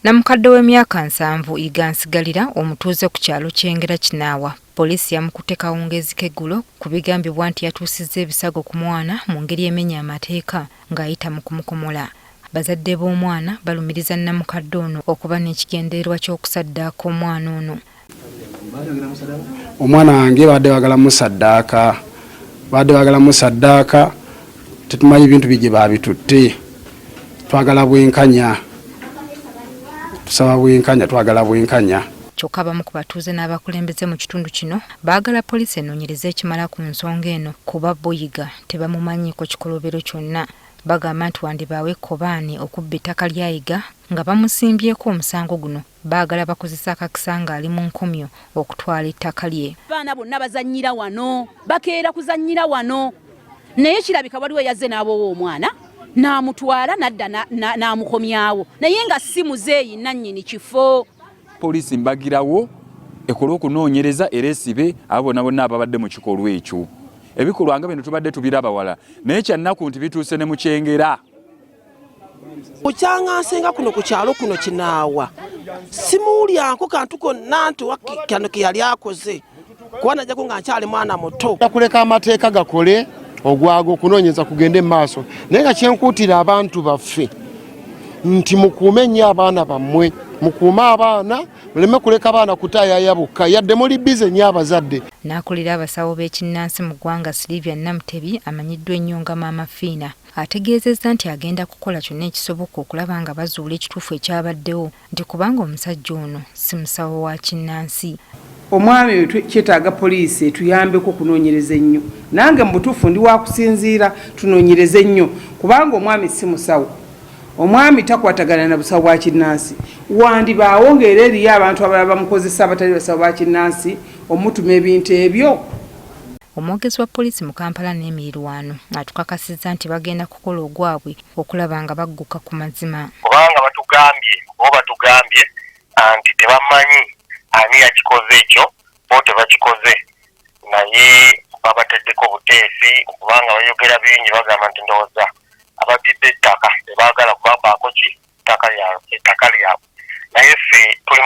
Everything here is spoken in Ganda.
Namukadde w'emyaka 7 igansigalira omutuuze ku kyalo ky'Engera Kinaawa. Poliisi yamukutte kawungeezi k'eggulo ku bigambibwa nti yatuusizza ebisago ku mwana mu ngeri emenya amateeka ng'ayita mu kumukomola. Bazadde b'omwana balumiriza namukadde ono okuba n'ekigendererwa ky'okusaddaaka omwana ono. Omwana wange badde bagala musaddaaka tetumanyi bintu bije babitutte. Twagala bwenkanya. Tusaba bwenkanya, twagala bwenkanya. Kyokka abamu ku batuuze n'abakulembeze mu kitundu kino baagala poliisi enoonyereza ekimala ku nsonga eno kuba Boyiga tebamumanyiiko kikolobero kyonna. Bagamba nti wandibaawe Kobaani okubba ettaka lyayiga nga bamusimbyeko omusango guno baagala bakozesa akakisa ng'ali mu nkomyo okutwala ettaka lye. Abaana bonna bazannyira wano, bakeera kuzannyira wano. Naye kirabika waliwo yazze n'aboowa omwana n'amutwala nadda n'amukomyawo. Naye nga si muzeeyi nannyini kifo. Poliisi mbagirawo ekola okunoonyereza era esibe abo bonna ababadde mu kikolwa ekyo. Ebikolwa nga bino tubadde tubiraba wala naye kyannaku nti bituuse ne mu Kyengera. Okyangansenga kuno ku kyalo kuno Kinaawa simuulyanko kantu konna nti kano ke yali akoze kuba najjako nga nkyali mwana muto. Kuleka amateeka gakole ogwago okunoonyeza kugende mu maaso naye nga kyenkuutira abantu baffe nti mukuume nnyo abaana bammwe, mukuume abaana muleme kuleka abaana kutaayaya bokka yadde muli bize nnyo abazadde. N'akulira abasawo b'ekinnansi mu ggwanga Sylvia Namutebi amanyiddwa ennyo nga Maama Fiina ategeezezza nti agenda kukola kyonna ekisoboka okulaba nga bazuula ekituufu ekyabaddewo nti kubanga omusajja ono si musawo wa kinnansi. Omwami kyetaaga poliisi etuyambeko kunoonyereza ennyo. Nange mu butuufu ndi wa kusinziira tunoonyereze nnyo kubanga omwami si musawo. Omwami takwatagana na busawo bwa kinnansi. Wandibaawo ng'era eriyo abantu abalala bamukozesa abatali basawo ba kinnansi omutuma ebintu ebyo. Omwogezi wa poliisi mu Kampala n'Emirirwano atukakasizza nti bagenda kukola ogwabwe okulaba nga bagguka ku mazima. Kubanga batugambye nti tebamanyi ani yakikoze ekyo bo tebakikoze naye babateddeko buteesi kubanga bayogera bingi bagamba nti ndowooza abagidde ettaka tebaagala kubabaako ki ettaka lyabwe naye ffe tuli